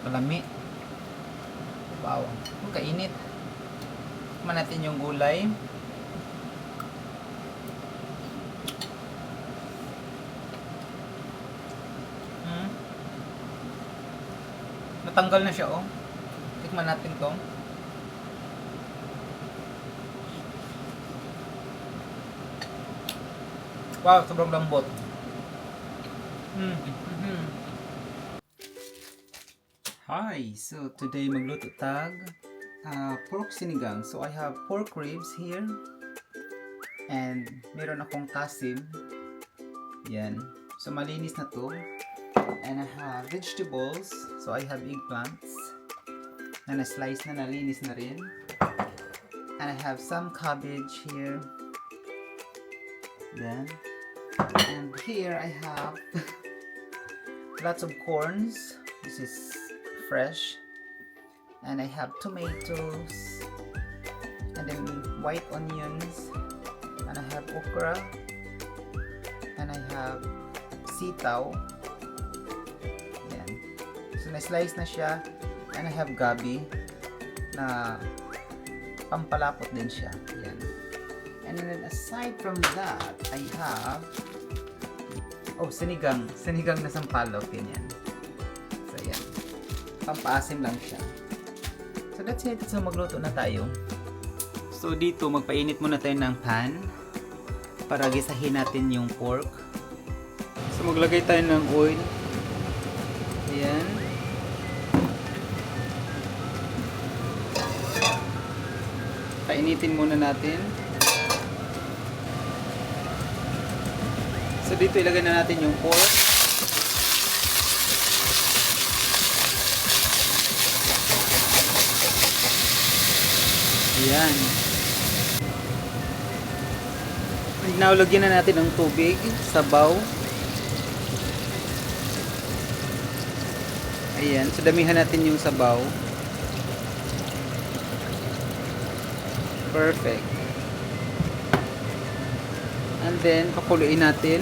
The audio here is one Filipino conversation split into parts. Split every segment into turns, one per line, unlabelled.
Kalami. Wow, ang kainit. Tikman natin yung gulay. Natanggal na siya, oh. Tikman natin to. Wow, sobrang lambot. Hi, so today magluto tag pork sinigang. So I have pork ribs here and meron akong kasim. Yan. So malinis na to. And I have vegetables. So I have eggplants na na-slice na, nalinis na rin. And I have some cabbage here. Then and here I have lots of corns. This is fresh. And I have tomatoes. And then white onions. And I have okra. And I have sitaw. Yan. So na-slice na siya. And I have gabi na pampalapot din siya. Yan. And then aside from that, I have sinigang. Sinigang na sampalok. Ganyan. So, yan. Pampaasim lang siya. So, that's it. So, magluto na tayo. So, dito, magpainit muna tayo ng pan para gisahin natin yung pork. So, maglagay tayo ng oil. Ayan. Painitin muna natin. So dito ilagay na natin yung pork. Ayan. Now lagyan na natin ng tubig, sabaw. Ayan, so damihan natin yung sabaw. Perfect. And then, pakuluin natin.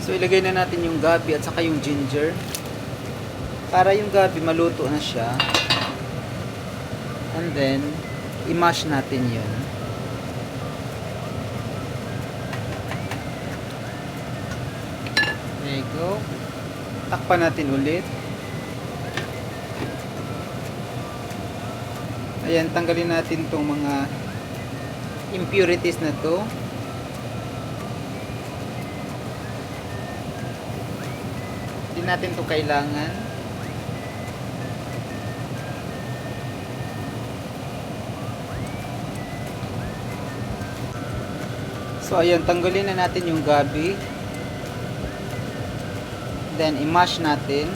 So, ilagay na natin yung gabi at saka yung ginger. Para yung gabi maluto na siya. And then, i-mash natin yun. There you go. Takpan natin ulit. Ayan, tanggalin natin tong mga impurities na to. Hindi natin to kailangan. So, ayan, tanggalin na natin yung gabi. Then, i-mash natin.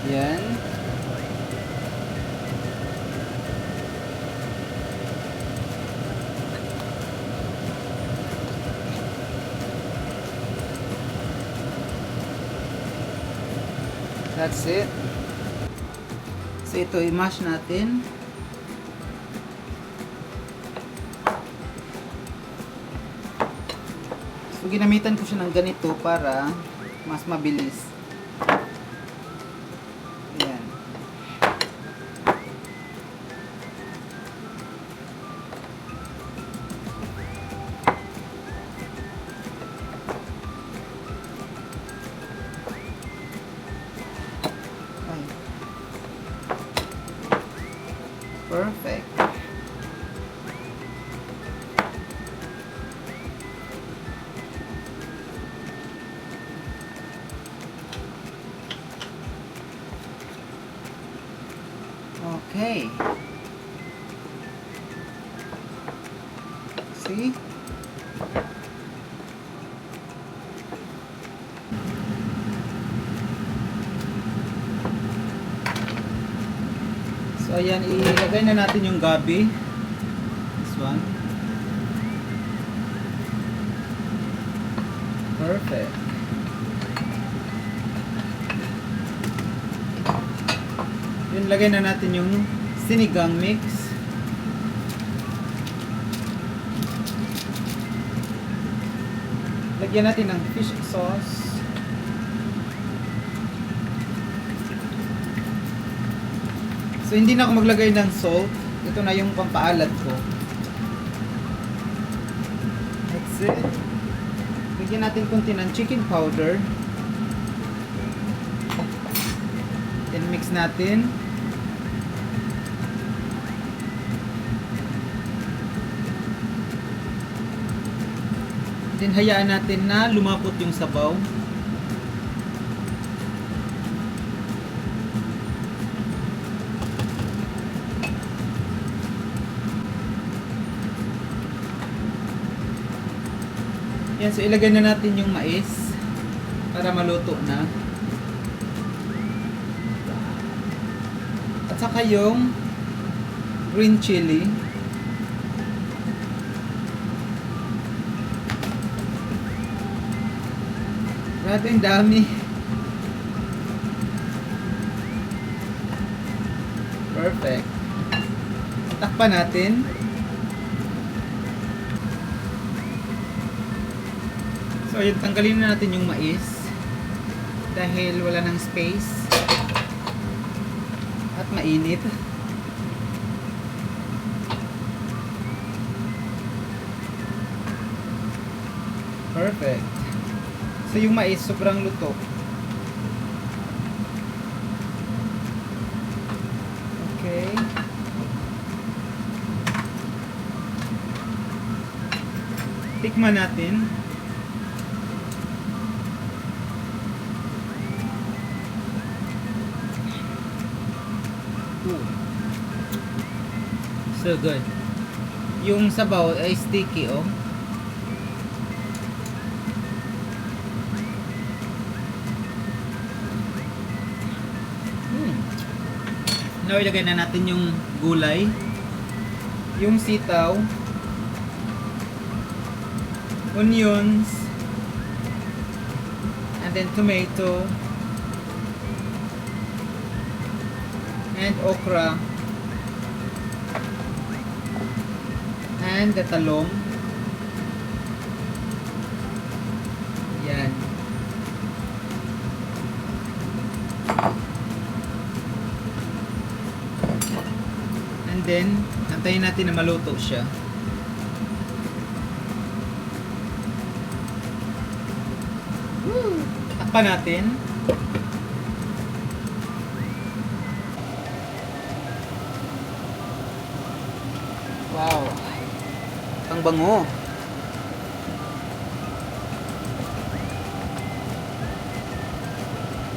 Yan. That's it. So ito i-mash natin. So ginamitan ko siya ng ganito para mas mabilis. Perfect. Okay. See? So, ayan, ilagay na natin yung gabi. This one. Perfect. Yun, lagay na natin yung sinigang mix. Lagyan natin ng fish sauce. So hindi na ako maglagay ng salt. Ito na yung pampaalat ko. That's it. Lagyan natin konti ng chicken powder. Then mix natin. Then hayaan natin na lumapot yung sabaw. Yan, so ilagay na natin yung mais para maluto na. At saka yung green chili. Grabe, ang dami. Perfect. Takpan natin. So, ayun, tanggalin na natin yung mais dahil wala nang space at mainit. Perfect. So, yung mais sobrang luto. Okay. Tikman natin. So good. Yung sabaw ay sticky, oh. Now, ilagay na natin yung gulay. Yung sitaw. Onions. And then tomato. And okra. And the talong. Yan. And then, antayin natin na maluto siya. Takpan natin. Wow. Ang bango.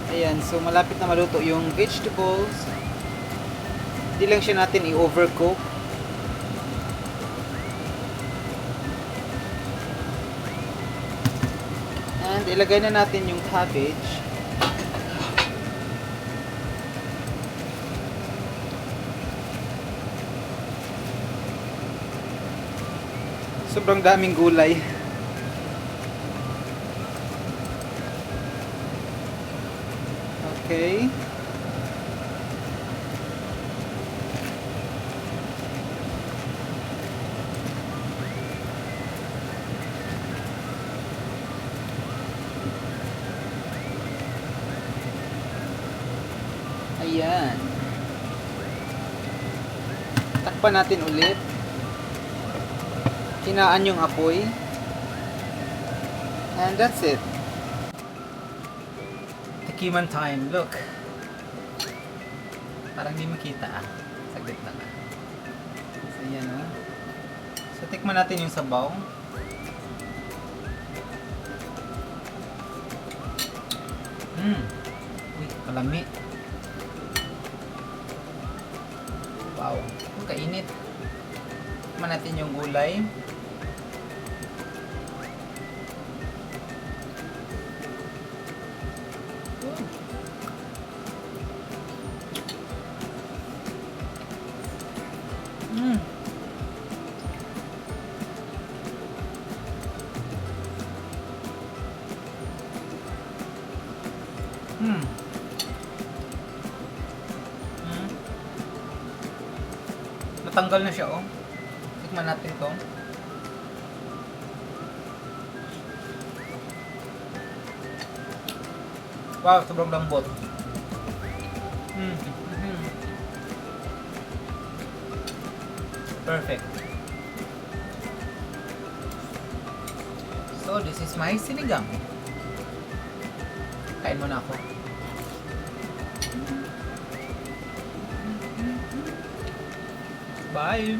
Ayan, so malapit na maluto yung vegetables. Hindi lang siya natin i-overcook. And ilagay na natin yung cabbage. Sobrang daming gulay. Okay. Ayan. Takpan natin ulit. Hinaan yung apoy. And that's it. Tikiman time. Look. Parang di makita ah. Saglit lang ah. So yan oh. So tikman natin yung sabaw. Uy, kalami. Wow. Ang kainit. Tikman natin yung gulay. Natanggal na siya oh. Tikman natin to. Wow, sobrang lambot. Perfect. So, this is my sinigang. Kain muna ako. Bye!